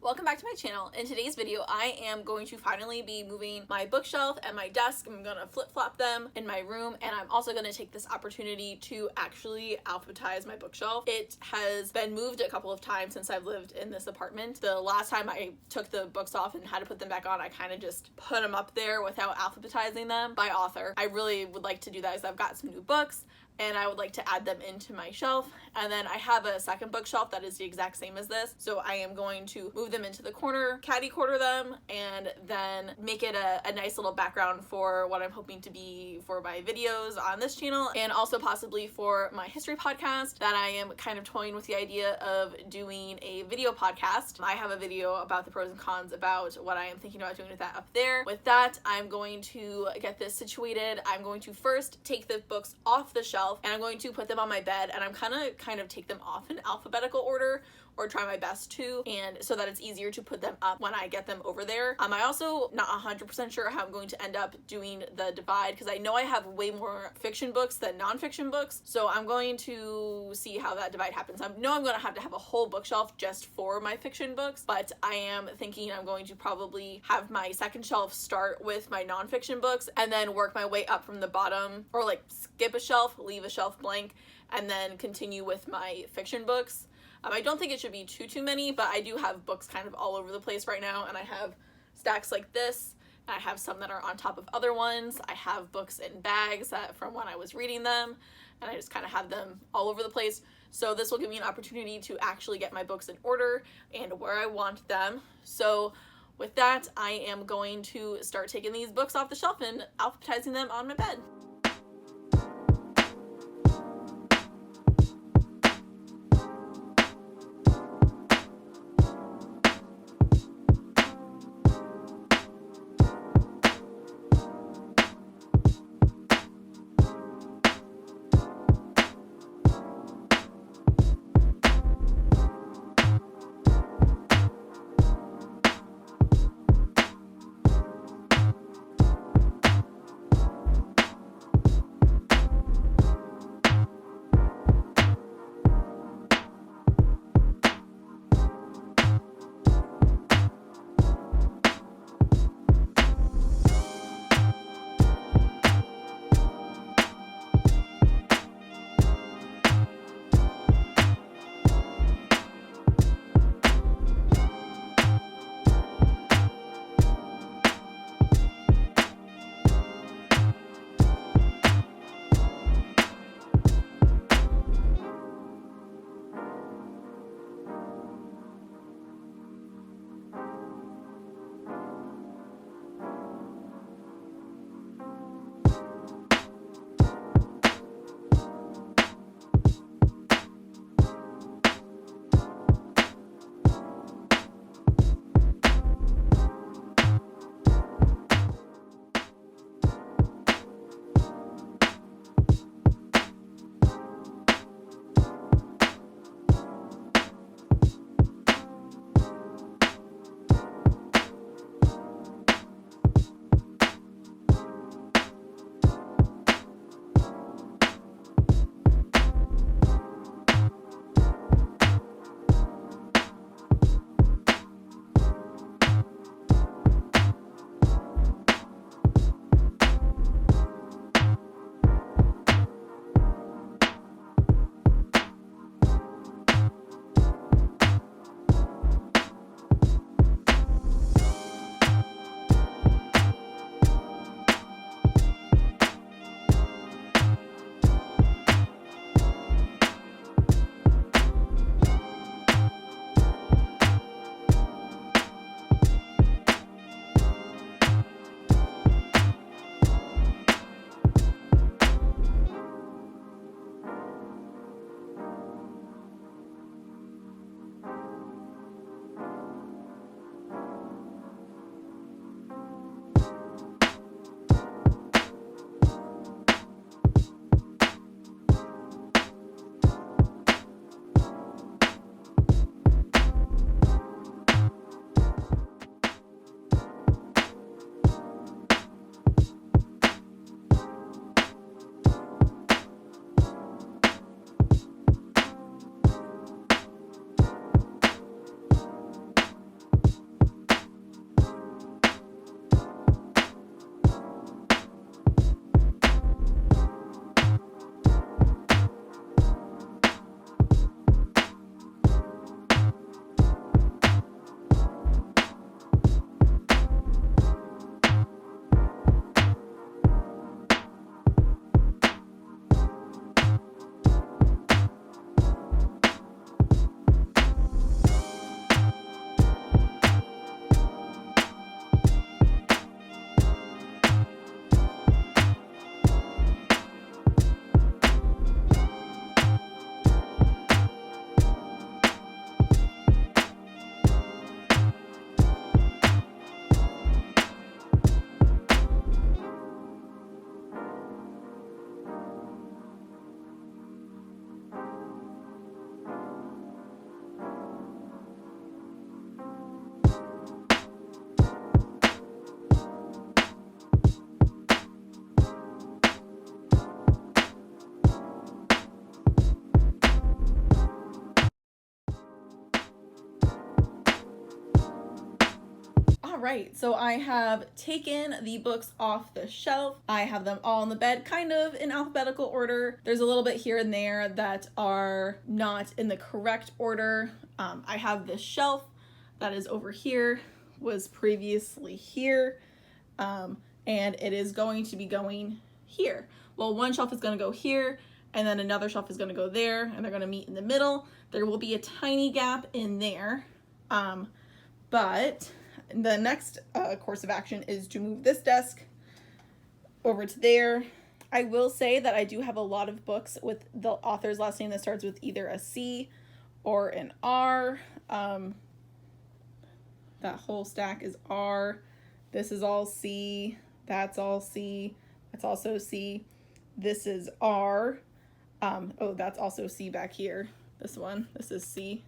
Welcome back to my channel. In today's video, I am going to finally be moving my bookshelf and my desk. I'm gonna flip-flop them in my room, and I'm also gonna take this opportunity to actually alphabetize my bookshelf. It has been moved a couple of times since I've lived in this apartment. The last time I took the books off and had to put them back on, I kind of just put them up there without alphabetizing them by author. I really would like to do that as I've got some new books and I would like to add them into my shelf. And then I have a second bookshelf that is the exact same as this, so I am going to move them into the corner, caddy corner them, and then make it a nice little background for what I'm hoping to be for my videos on this channel, and also possibly for my history podcast that I am kind of toying with the idea of doing a video podcast. I have a video about the pros and cons about what I am thinking about doing with that up there. With that, I'm going to get this situated. I'm going to first take the books off the shelf and I'm going to put them on my bed, and I'm kind of take them off in alphabetical order, or try my best to, and so that it's easier to put them up when I get them over there. I also not 100% sure how I'm going to end up doing the divide, because I know I have way more fiction books than nonfiction books, so I'm going to see how that divide happens. I know I'm going to have a whole bookshelf just for my fiction books, but I am thinking I'm going to probably have my second shelf start with my nonfiction books and then work my way up from the bottom, or like skip a shelf, leave a shelf blank, and then continue with my fiction books. I don't think it should be too many, but I do have books kind of all over the place right now, and I have stacks like this, and I have some that are on top of other ones. I have books in bags from when I was reading them, and I just kind of have them all over the place. So this will give me an opportunity to actually get my books in order and where I want them. So with that, I am going to start taking these books off the shelf and alphabetizing them on my bed. All right, so I have taken the books off the shelf. I have them all on the bed, kind of in alphabetical order. There's a little bit here and there that are not in the correct order. I have this shelf that is over here, was previously here, and it is going to be going here. Well, one shelf is going to go here, and then another shelf is going to go there, and they're going to meet in the middle. There will be a tiny gap in there, but the next course of action is to move this desk over to there. I will say that I do have a lot of books with the author's last name that starts with either a C or an R. That whole stack is R. This is all C. That's all C. That's also C. This is R. Oh, that's also C back here. This one. This is C.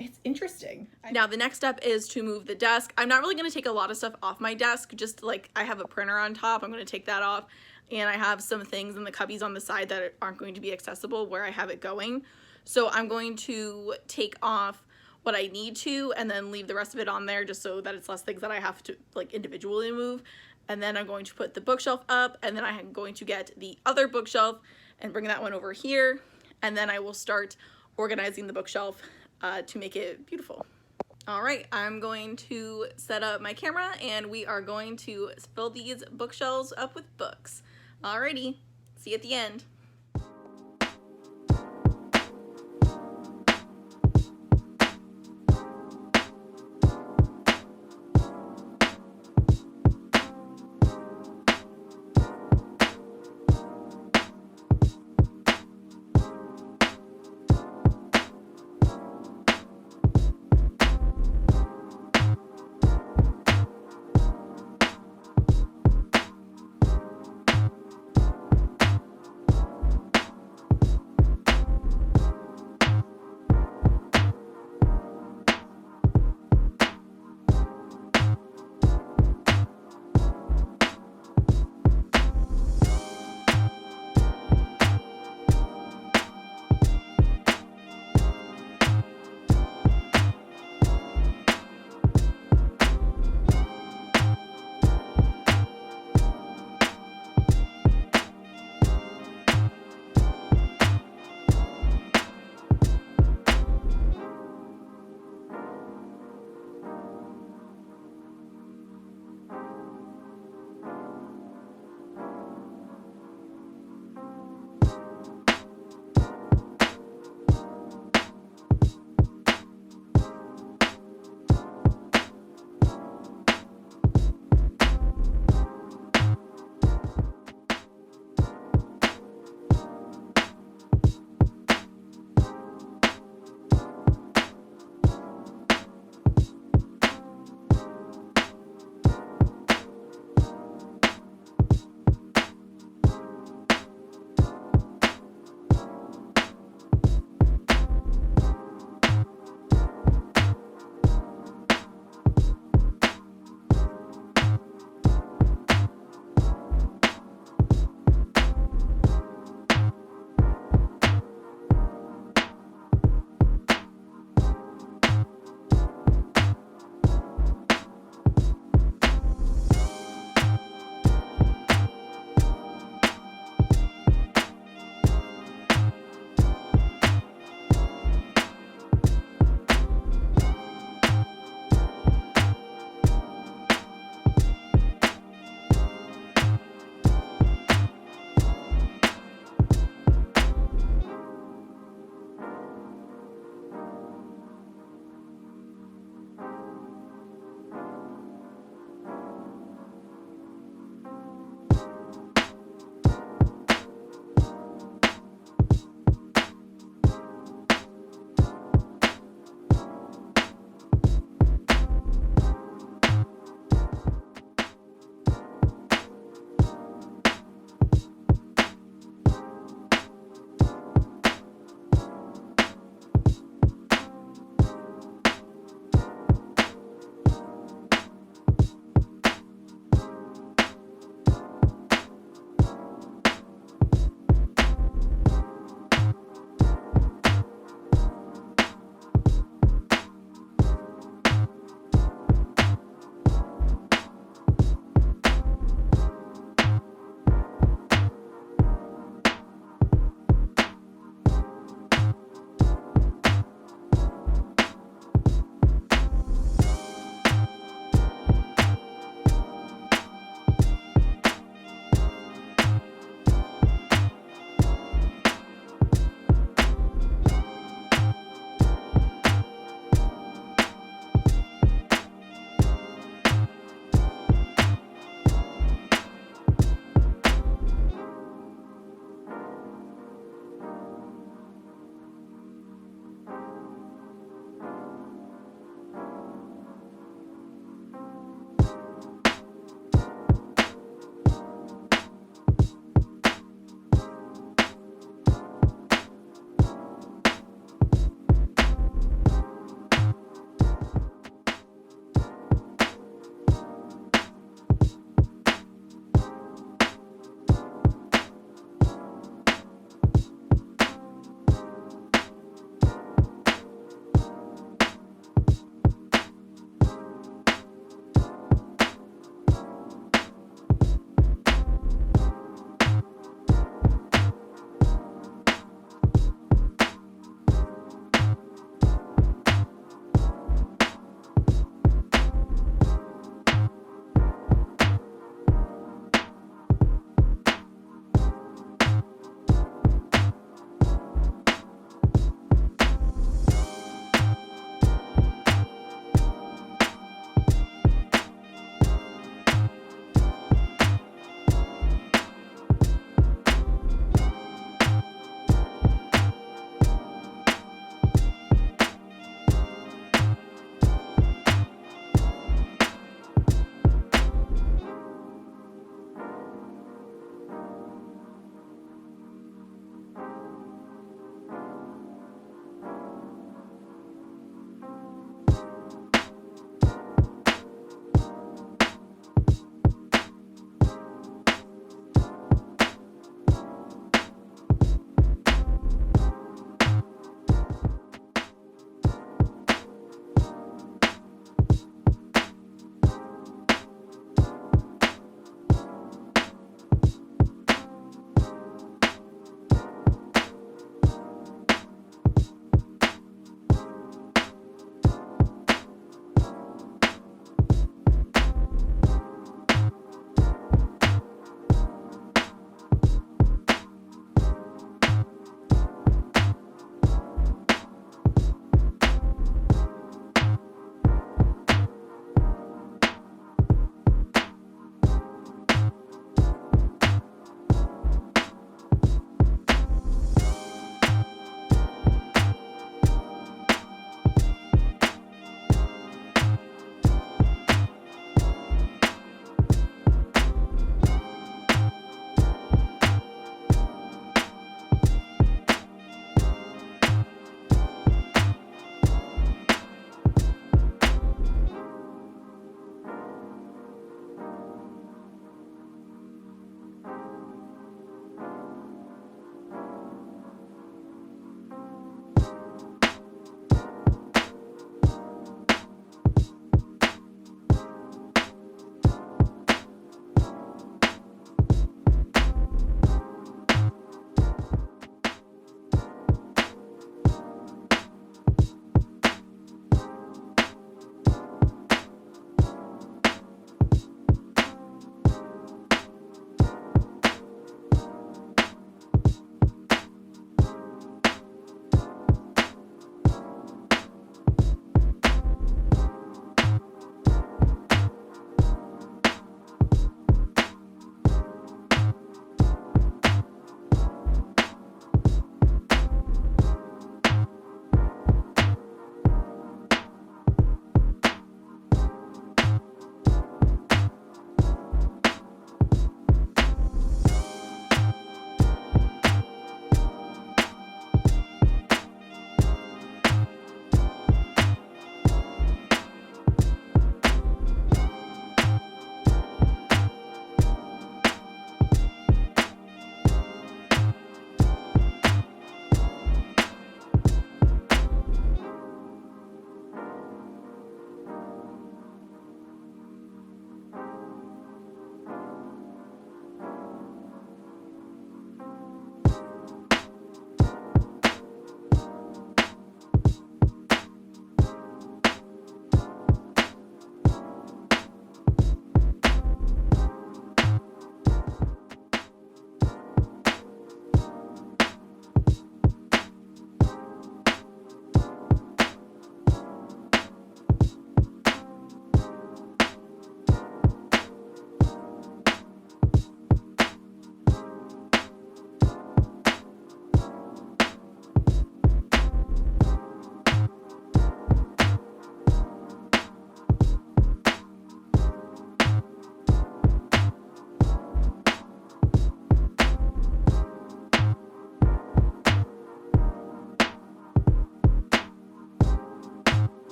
It's interesting. Now the next step is to move the desk. I'm not really going to take a lot of stuff off my desk, just like I have a printer on top. I'm going to take that off, and I have some things in the cubbies on the side that aren't going to be accessible where I have it going. So I'm going to take off what I need to and then leave the rest of it on there just so that it's less things that I have to like individually move. And then I'm going to put the bookshelf up, and then I'm going to get the other bookshelf and bring that one over here, and then I will start organizing the bookshelf to make it beautiful. All right, I'm going to set up my camera and we are going to fill these bookshelves up with books. Alrighty, see you at the end.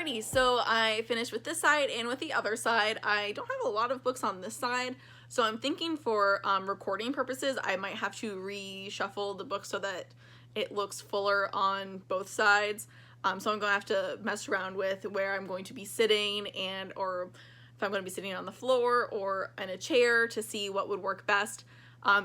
Alrighty, so I finished with this side and with the other side. I don't have a lot of books on this side, so I'm thinking for recording purposes, I might have to reshuffle the book so that it looks fuller on both sides. So I'm going to have to mess around with where I'm going to be sitting, and or if I'm going to be sitting on the floor or in a chair to see what would work best,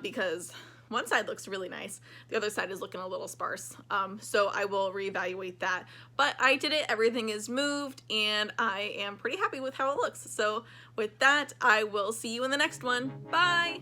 because one side looks really nice, the other side is looking a little sparse. So I will reevaluate that. But I did it, everything is moved, and I am pretty happy with how it looks. So with that, I will see you in the next one. Bye!